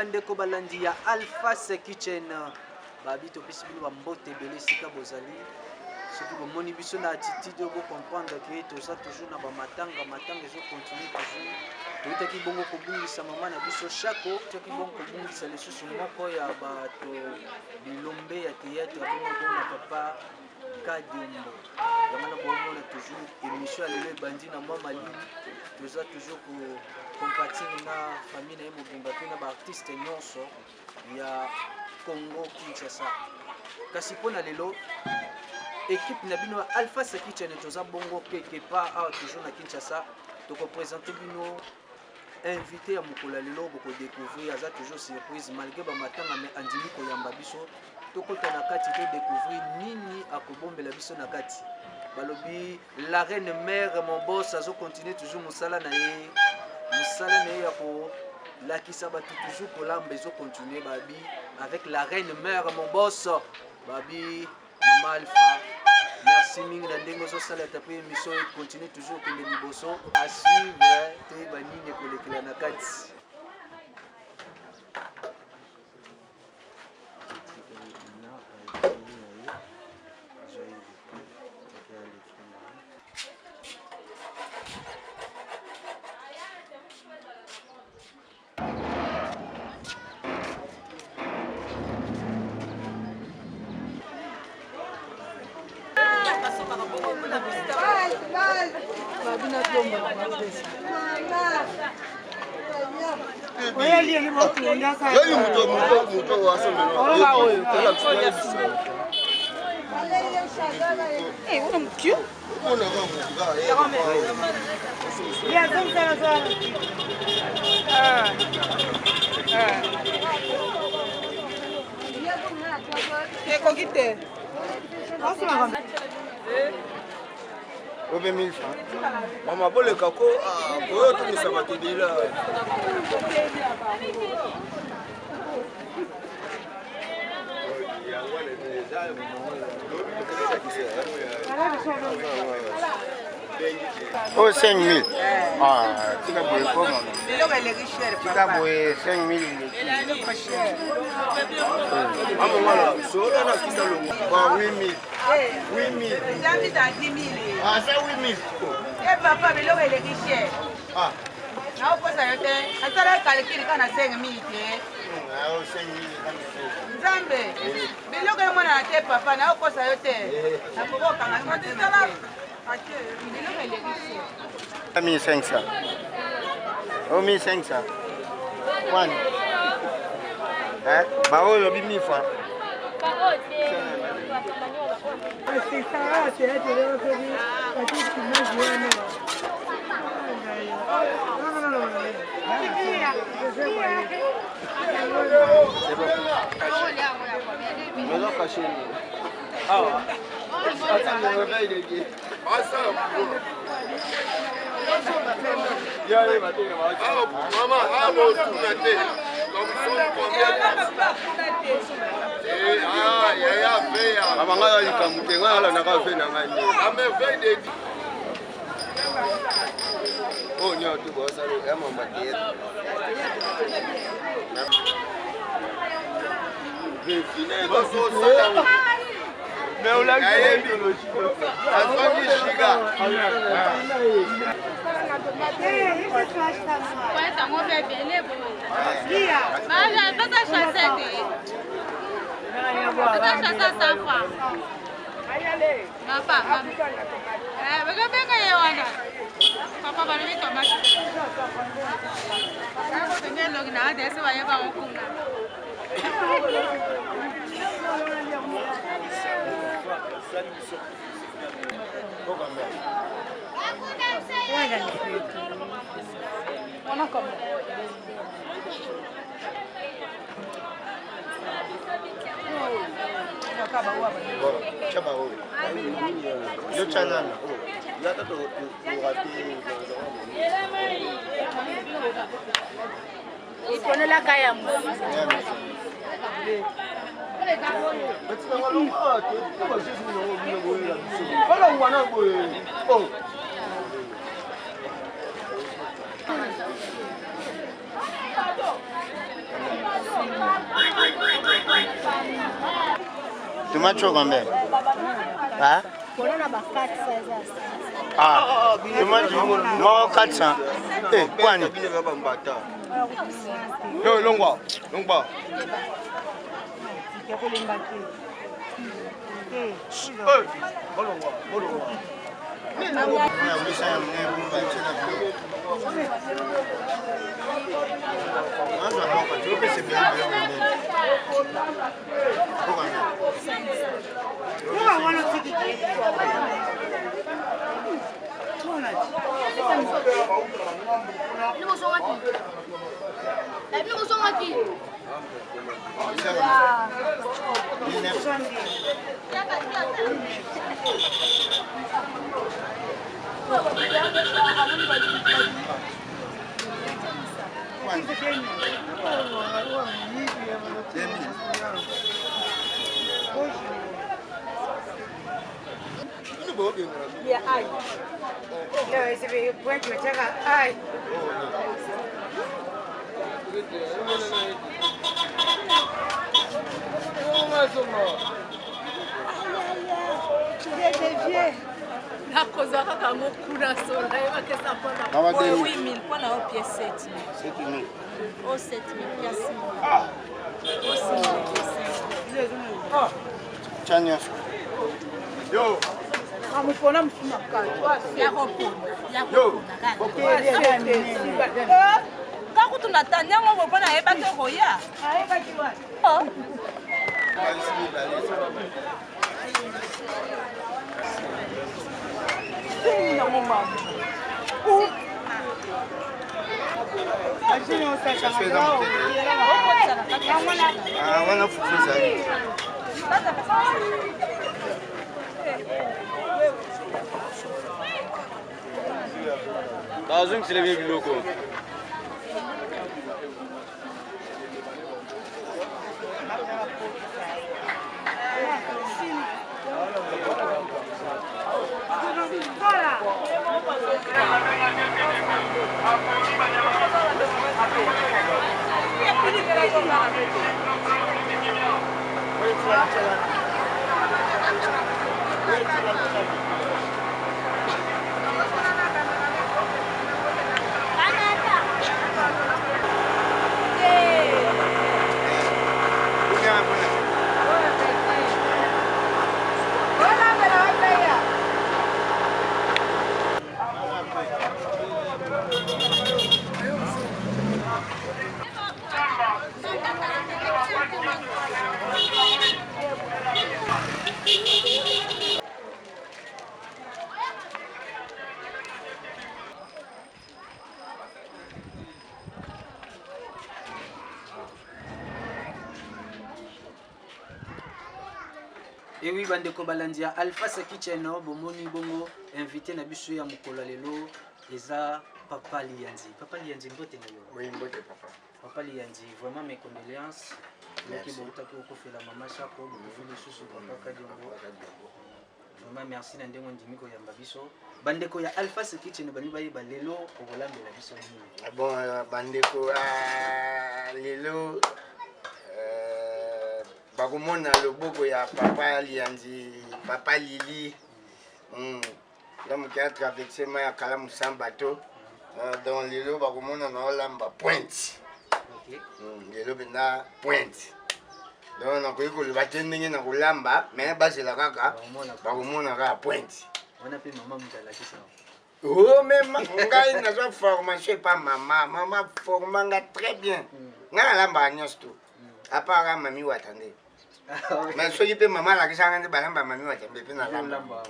bandeko balandi ya Alpha's Kitchen babi to pesi bino bambote belé sika bozali soki bomoni biso na attitude obo comprendre que toza toujours na bamatanga matanga ezo continue toujours toyitaki bongo kobungisa mama na biso shako toyaki bongo kobungisa lisusu moko ya bato bilombe ya théâtre ya bongo na papa Kadiombo yamana bomona toujours émission ya lelo ebandi na mwa malini toza toujours compatir na famille na ye mobimba mpe na baartiste nyonso ya Congo Kinshasa kasi mpona lelo équipe na bino Alpha's Kitchen toza bongo quelque part awa toujours na Kinshasa tokoprésente bino invité ya mokolo ya lelo bokodécouvrir aza toujours surprise malgré bamatanga me andimi koyamba biso tokota na kati todécouvrir nini akobombela biso na kati balobi la reine mère mon boss azocontinue toujours mosala na ye ya kolakisa bato toujours kolamba ezocontinue babi avec la reine mère mon boss babi mama Alpha merci mingi na ndenge ozosala tape émission continue toujours kende liboso à suivre te banini kolekela na kati Obe 1000 francs. Mama bole kako oyo to misaba tedila. Oh 5000. Ah, tu as boire quoi maman? Tu as boire 5000. Maman sola na kisa longo. Ba 8000. 8000. J'habite à 10 000. Ah, c'est 8000. Et papa, mais l'eau est riche. Ah. Non, pas ça, on t'a calculé quand on a 5 000. Ah, 5000. Zambe, mais l'eau est moins à tes papa, n'a pas ça, on a pour quand on a dit ça là. Mais l'eau est riche. 1500. Oh, 1500. One. Hein? Bah, oh, il y a 1000 francs. Mais on l'a vu. Tomate combien? Hein? Ah, tomate, moi 400. Eh, quoi? Yo, longwa. Et oui, bandeko balandi ya Alpha Kitchen bomoni bongo invité na biso ya mokolo lelo eza Papa Lianzi. Papa Lianzi mbote na yo. Oui, mbote papa. Papa Lianzi, vraiment mes condoléances. Merci. Beaucoup fait la maman Chako, beaucoup de sous Papa Kadiongo. Vraiment merci na ndengo ndimiko ya mbabiso. Bandeko ya Alpha Kitchen bani baye ba lelo okolambela biso nini. Bon bandeko lelo bakomona loboko ya Papa Lianzi, Papa Lili. L'homme qui a traversé ma kala musambato. Dans lelo bakomona na olamba pointe. OK. Lelo bena pointe. Donc na koyiko le batendenge na kolamba mais bazela kaka bakomona ka pointe. On appelle maman Mdala qui ça. Oh même ngai na zo formation pas maman formanga très bien. Nga lamba nyos tout. À part mami watande. Mais soki pe maman la kisanga nde balamba mami watambe pe na lamba.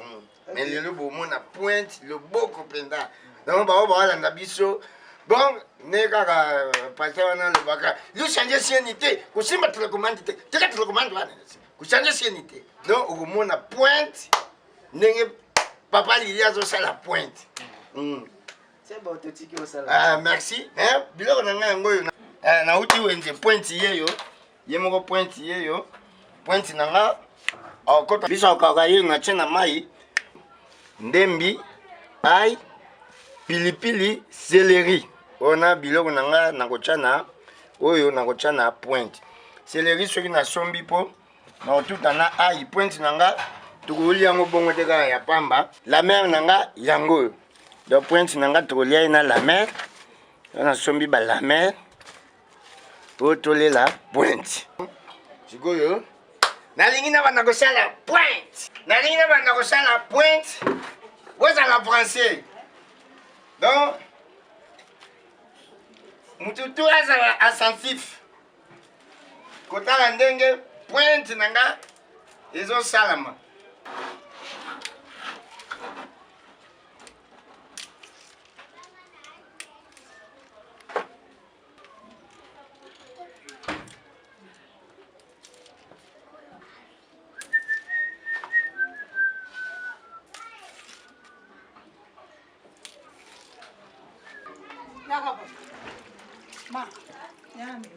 Mais lelo bomona pointe le boko penda. Donc ba landa biso. Bon, nega pasteur na le baka. Lu changer sienité, ku simba telecommande te. Teka telecommande wana. Ku changer sienité. Donc au mona pointe nenge Papa Lili azo sala pointe. C'est bon totiki au sala. Ah merci. Hein, biloko na ngai ngoyo na uti wenze pointe yeyo. Ye moko pointe yeyo. Pointe na nga akota biso akaka ye na tena mai. Ndembi, ai, pilipili, céleri. On a biloko nanga na kochana oyo na kochana pointe. Céleri soki na sombi po na tout na ai pointe nanga tukuli yango bongo te kaka ya pamba la mer nanga yango donc pointe nanga tukuli na la mer na sombi ba la mer po tolela pointe sikoyo nalingi na banda kosala pointe nalingi na banda kosala pointe bozala français donc mututu azala assentif kotala ndenge pointe nanga ezosalama Ma, yami.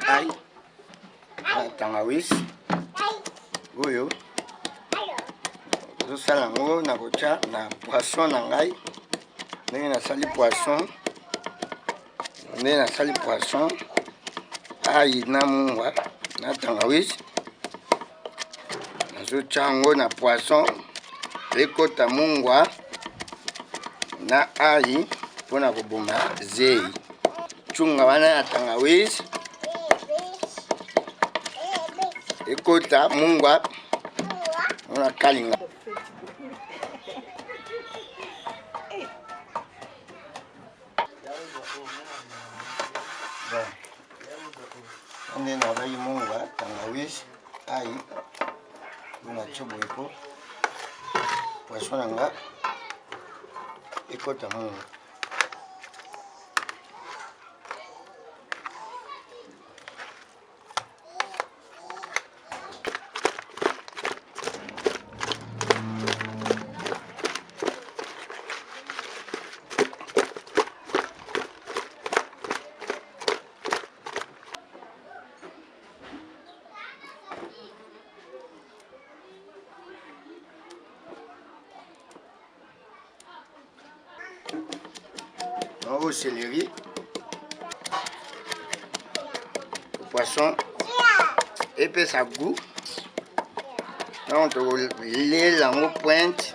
Ai tangawis oyo tozosala yango na kotya na poisson na ngai ndenge nasali poisson ai na mungwa na tangawis nazotya yango na poisson ekota mungwa na ai mpona koboma zei chunga wana ya tangawis ekota mungwa ona kalinga nde nabai mungwa tangawis ai ona chobo epo poisson nanga ekota mungwa au céleri, poisson, et puis ça goût. Donc les langues pointe.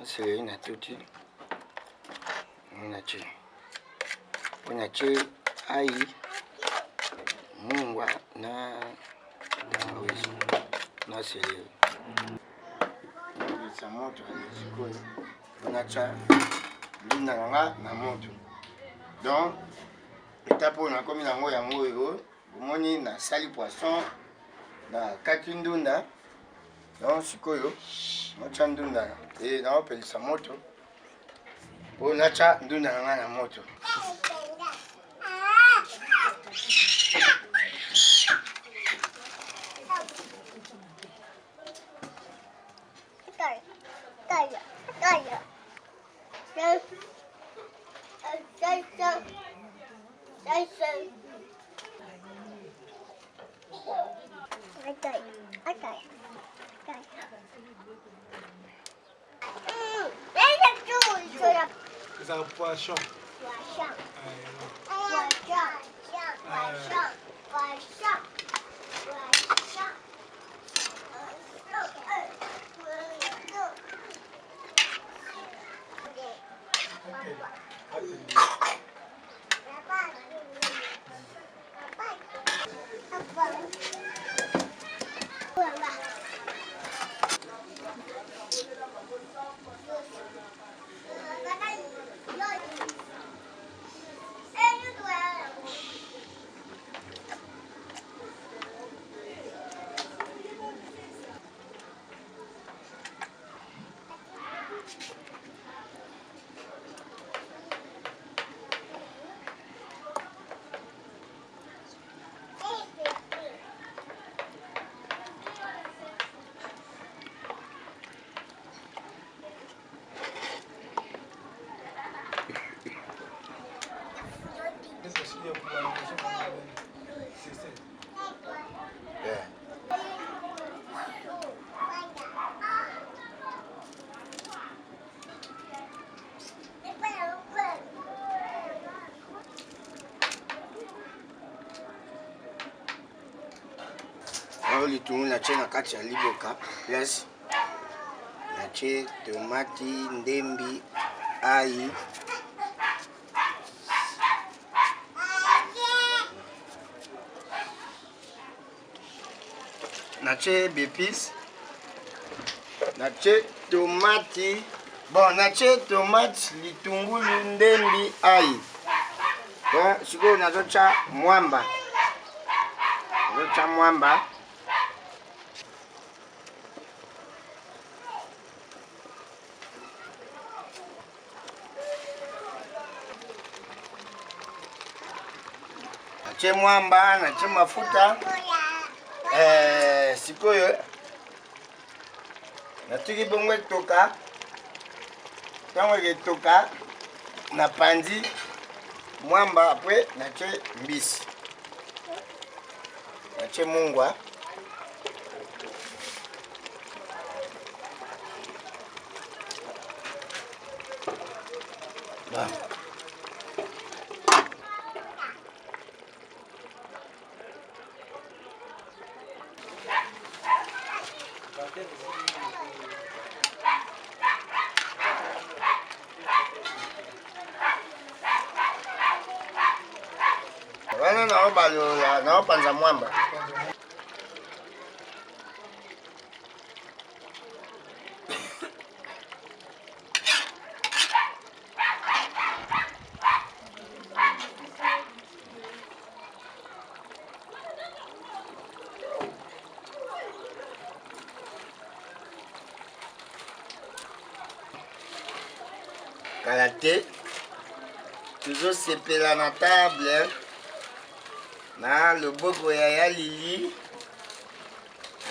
seleri na tuti na che ai mungwa na tangawizi na seleri sa moto sikoyo nacha ndunda nanga na moto. Donc étape oyo nakomi nango yango oyo omoni nasali poisson na kati ndunda. Donc sikoyo nacha ndunda naopelisa moto oyo nacha ndunda nanga na moto. C'est un poisson. Litungu natie na kati ya liboka plus natie tomati, ndembi, ai natie bepis, natie tomati, bon natie tomate, litungulu, ndembi, ai. Bon sikoyo nazotia mwamba, natie mwamba, natie mafuta. Sikoyo natiki bongo etoka, ntango eketoka na pandi mwamba, apres natie mbisi, natie mungwa, wana naobalola naopanza mwamba. Kala te tozosepela na table na loboko ya Yaya Lili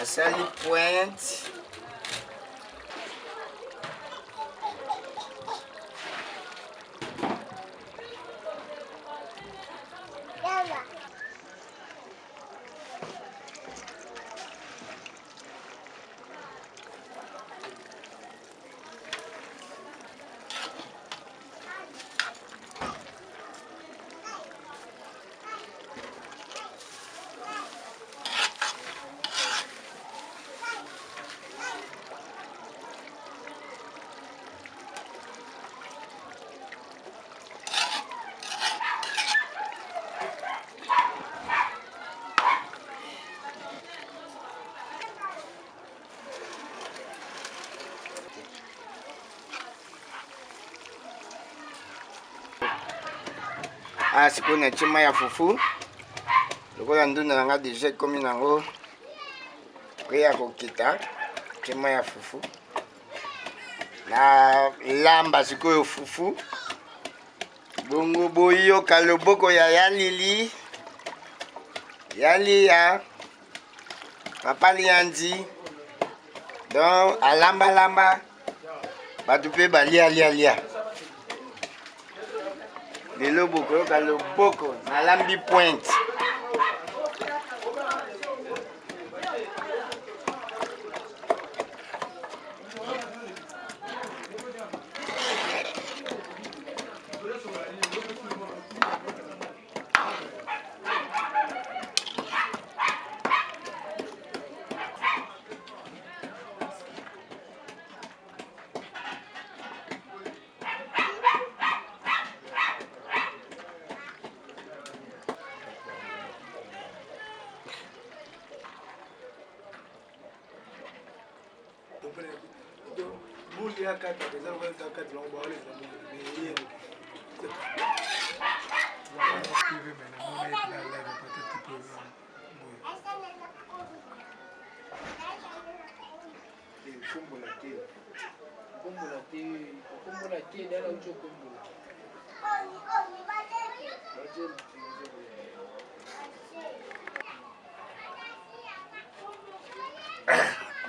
asali pointe. Ah, sikoyo natie mai ya fufu lokola ndunda nanga deja ekomi nango pre ya kokita. Tie mai ya fufu na lamba sikoyo fufu bongo boyoka loboko ya Yalili Yalia Papa Liandi donc alamba bato mpe balia lelo bokoyoka loboko nalambi pointe.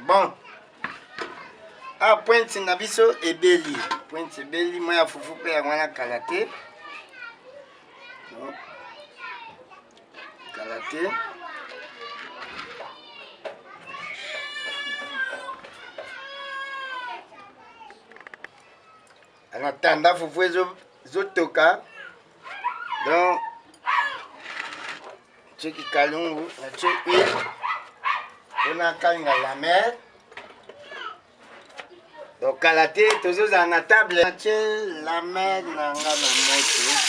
Bon, ah pointe na biso ebeli, pointe ebeli moya fufu pe ya mwana kalate. Non. Kalate. Anatanda fufu ezotoka. Donc tcheki kalungu, na tcheki huile. On a kalinga la mer. Donc kalate toujours à la table. La mer nanga na moto.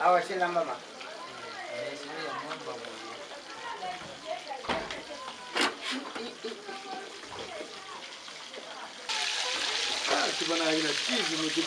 Ah, c'est la maman. Ah, tu vas aller là, tu me dis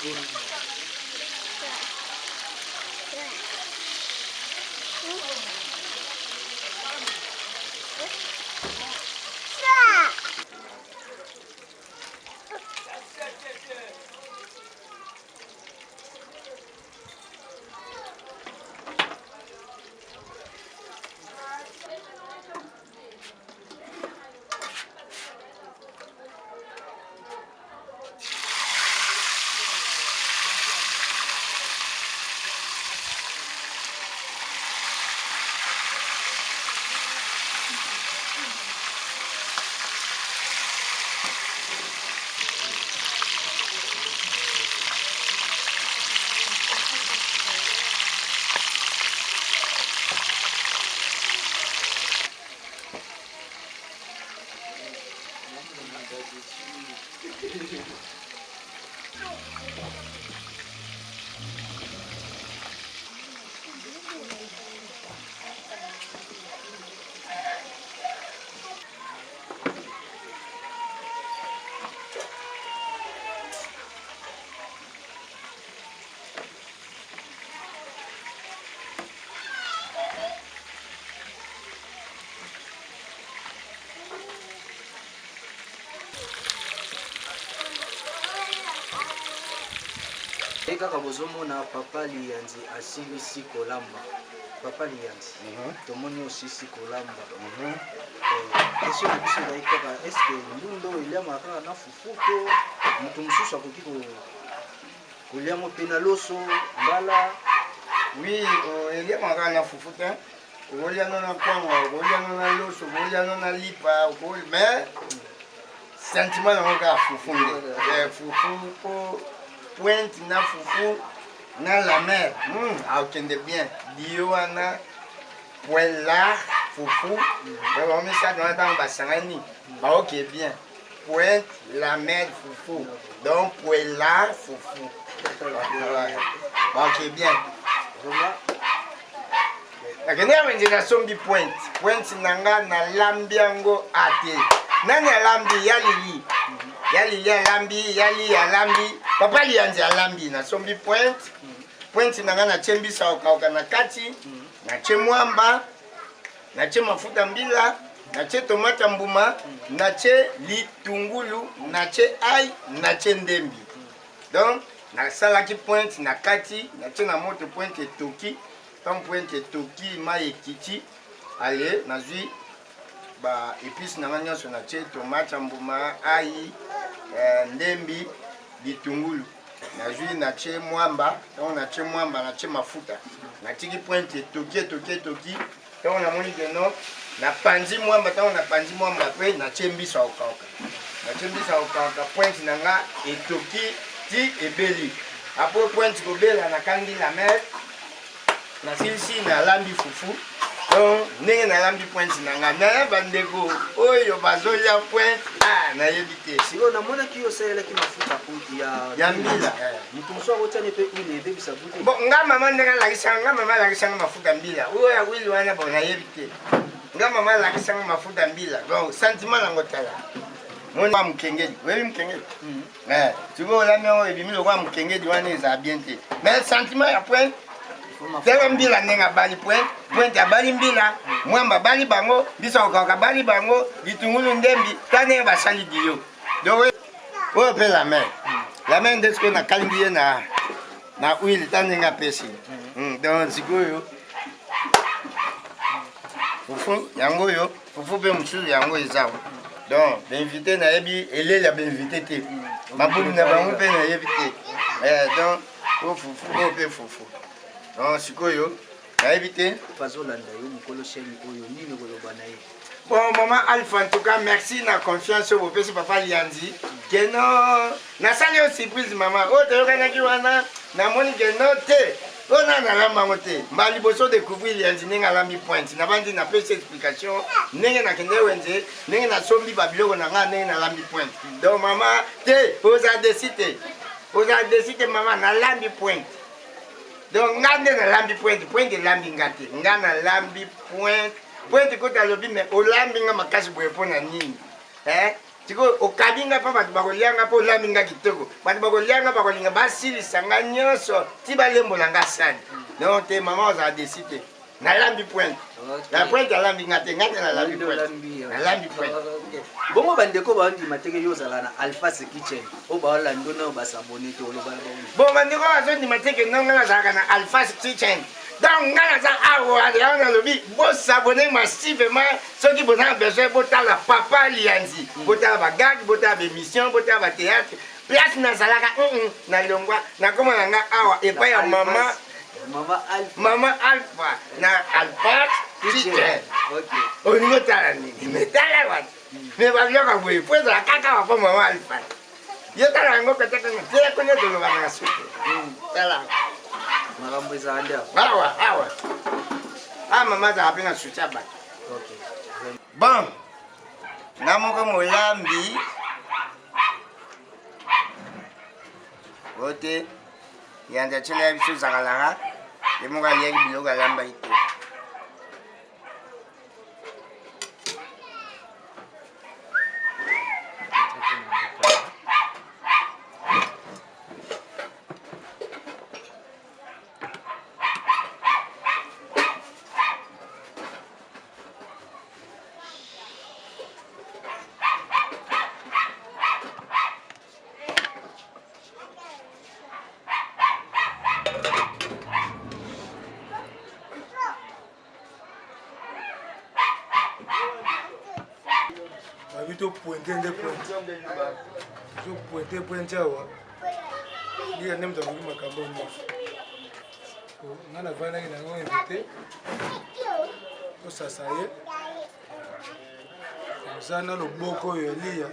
kaka bozomona papa Lianzi asilisi kolamba. Papa Lianzi. Tomoni osisi kolamba. Question na biso ezali kaka est-ce que ndundo eliama kaka na fufu to moto mosusu akoki koliamo mpe na loso mbala? Oui, eliama kaka na fufu te. Okoliano na kwanga, okoliano na loso, okoliano na lipa, mais sentiment nango kaka fufu nde. Fufu po pointe na fufu na la mer. Akende bien. Dio wana poêlard fufu. Donc on ça dans le basangani. Bah ok bien. Pointe la mer fufu. Donc poêlard fufu. Bah ok bien. Akende wenje na sombi pointe. Pointe nanga na lambiango ate. Nani alambi yalili. Yali alambi, yali alambi. Papa Lianzi alambi na sombi pointe. Pointe nanga na chembisa okauka na kati. Na chemwamba. Na che mafuta mbila. Na che tomata mbuma. Na che litungulu. Na che ai. Na che ndembi. Donc, na salaki pointe na kati. Na che na moto pointe toki. Tant pointe toki ma ekiti. Allez, na zui. Ba épices na nyonso na che tomata mbuma ai. Ndembi litungulu na jui na che mwamba donc na che mwamba na che mafuta na tiki pointe toki donc na moni que non na panzi mwamba donc na panzi mwamba après na che mbisa okauka pointe na nga etoki ti ebeli après pointe kobela na kangi la mer na silisi na lambi fufu donc ndenge na lambi pointe na nga na bandeko oyo bazolia pointe na yebite siko namonaki osalelaki mafuta ya mbila moto mosusu akotiani mpe ile ebebisa bute bon nga mama ndenge alakisanga mafuta mbila oyo ya wili wana bon nayebi te nga mama alakisanga mafuta mbila donc sentiment nango tala moni wa mukengedi webi mukengedi siko olami yango ebimi lokwa mukengedi wana eza bien te mais sentiment ya pointe tele mbila ndenge abali pointe abali mbila mwamba abali bango biso okauka abali bango litungulu ndembi ta ndenge basali diyo donc oyo mpe la main nde sikoyo nakalingi ye na huile ta ndenge apesi donc sikoyo fufu yango oyo fufu mpe mosusu yango eza donc bainvité nayebi eleli ya bainvité te mabulu na bango mpe nayebi te donc oyo fufu oyo mpe fufu donc sikoyo nayebi te bazolanda yo mokolo chaîne oyo nini koloba na ye. Bon, maman Alpha, en tout cas, merci na confiance au petit papa Lianzi. Que non, na sali au surprise maman. Oh, te yoka naki wana, na moni que non te. Oh, na lamba mote. Mbali boso découvrir Lianzi nenga lambi pointe. Na bandi na petite explication. Nenga na kende wenze, nenga na sombi babiloko na nga nenga na lambi pointe. Donc maman, te, oza décidé maman na lambi pointe. Donc nga na lambi pointe, pointe lambi ngate. Nga na lambi pointe. Pointe ko talobi me olambi nga makasi boye pona nini tiko okabi nga pa bato bakolianga mpo olambi nga kitoko bato bakolianga bakolinga basilisa nga nyonso ti balembola nga sani donc te mama ozala desi te nalambi pointe na pointe alambi nga te nga te nalambi pointe bongo bandeko bandima teke yo ozala na Alphas Kitchen oyo baolando na oyo basabone te olobala bon bandeko bazondima teke nonga nazalaka na Alphas Kitchen. Donc, vous abonnez massivement ceux qui ont besoin de la papa Lianzi. Vous avez la gag, vous avez l'émission, vous avez le théâtre. Place na salaka, na longwa, na koma na awa, et pas ya maman Alpha, na Alphas Kitchen. Au niveau de la nuit, mais t'as la mais va bien quand vous pouvez la caca à maman Alpha. Yo t'as la ngo peut-être que tu es connu de l'ouvrir la soupe. T'as la. makambo ezala nde awa mama azala mpe na soutien bato bon nga moko molambi ote yanda tiela ya biso ezakalaka ye moko aliaki biloko alambaki te babi topointe nde pointe pointe awa liya nde moto akoki makambo nyonso nga navandaki nango invité tosasa ye oza na loboko oyo eliya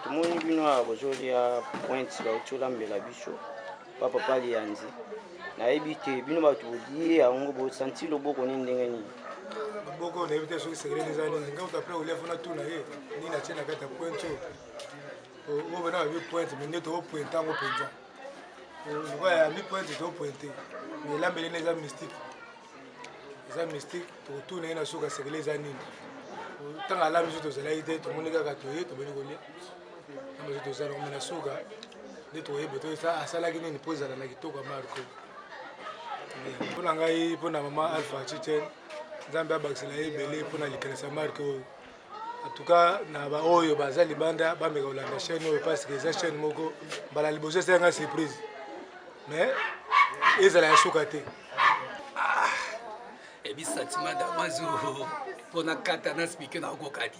tomoni bino awa bozolia pointe baotolambela biso papa lianzi nayebi te bino bato bolie yango bosanti loboko nini ndenge nini loboko nayebi te soki sekeleli eza nini nga uta apres olef na tuna ye nini atie na kati ya pointe oyo oyo bana babi pointe me nde tokopointe yango mpenza lokola yabi pointe tokopointe me elambeli nde eza mystique tokotuna ye na soki asekele eza nini ntango alambi so tozalaki te tomoni kaka toye tobeli kolia ambaso tozala komena suka nde toyebe to asalaki nini mpo ezala na kitoko ya marko mpo na ngai mpo na mama alpha chichen nzambe abakisela ye ebele mpo na likanisa marke oyo atuka na baoyo baza libanda bameka kolanda chaîne oyo parceke eza chaîne moko mbala liboso esalanga surprise mais ezala ya suka te ebi sentiment d'amazo mpona kata na spike na okokadi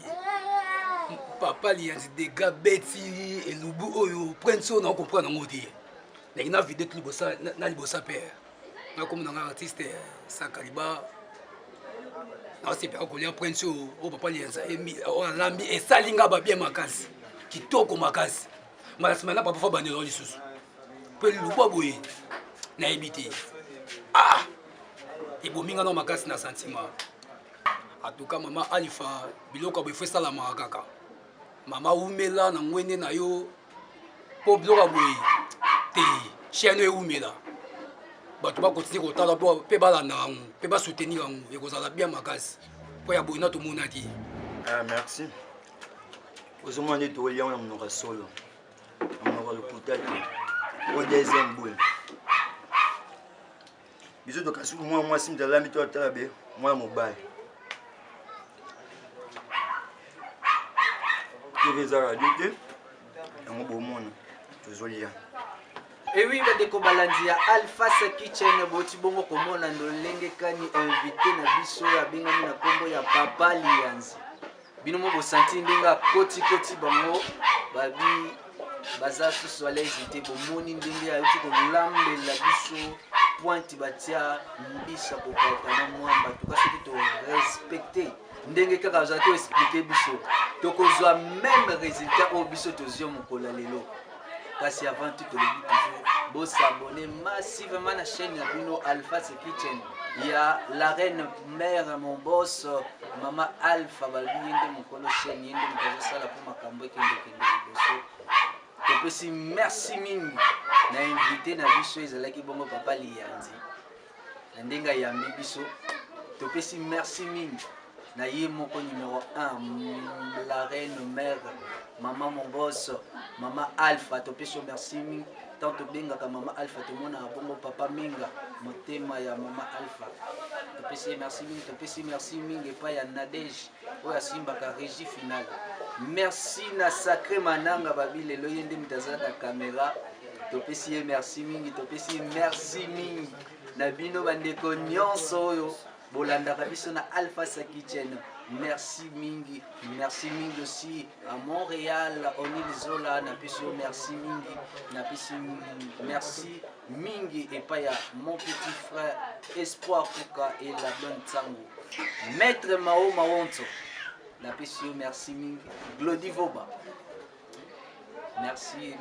papa lianzi dega beti elubu oyo prince oyo naokomprendre yango te ndenge na video na libosa pere nakomona nga artiste sakaliba naosepeka kolia prince oyo papa lianzi oyo alambi esali nga babie makasi kitoko makasi mala nsima na papa fa bandelo lisusu mpe lilubu aboye nayebi te ebominga na makasi na sentiment atuka mama alifa biloko abo efo esalamaka kaka mama umela na ngwende na yo mpo biloko aboye te chaîne oyo eumela bato bakontinue kotala mpe balanda yango mpe basoutenir yango ekozala bien makasi mpo ya boye na tomona te. Merci ozomona nde tokolia na monoko ya solo na monoko ya lokuta te o deuxième boule biso tokasi mwana mwasi moto alambi to atala be mwana mobali tv eza radio te yango bomona tozolia ewi bandeko balandi ya Alphas Kitchen boti bongo komona ndolenge kani invité na biso abengami na kombo ya papa lianzi bino mo bosanti ndenga koti bango babi baza susu alaise te bomoni ndenge ayuti kolambela biso pointe batia mbisa kokata na mwamba tuka soki to respecter ndenge kaka baza to expliquer biso tokozwa même résultat oyo biso tozwi mokolo lelo kasi avant tout tolobi toujours bosabone massivement na chaîne ya bino Alphas Kitchen ya la reine mère mon boss mama Alpha balobi yende mokolo chaîne yende mokazosala po makambo ekende liboso topesi merci mingi na invité na biso ezalaki bongo papa lianzi na ndenge ayambi biso topesi merci mingi na ye moko numéro 1 la reine mère maman mon boss mama Alpha topesi merci mingi tant tobengaka mama Alpha tomona bongo papa minga motema ya mama Alpha topesi merci mingi epai ya Nadege oyo asimbaka régie finale merci na sacré mananga babi lelo ye nde mitaza na caméra topesi ye merci mingi na bino bandeko nyonso oyo bolandaka biso na Alphas Kitchen merci mingi aussi à Montréal Onil Zola na biso merci mingi na biso merci mingi epai ya mon petit frère Espoir Kuka et la bonne Tsango maître Mao Mawonto na biso merci mingi Glody Voba merci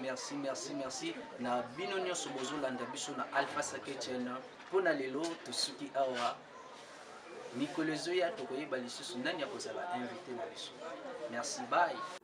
na bino nyonso bozolanda biso na Alphas Kitchen mpona lelo tosuki awa mikolo ezoya tokoyeba lisusu nani akozala invité na biso merci bye.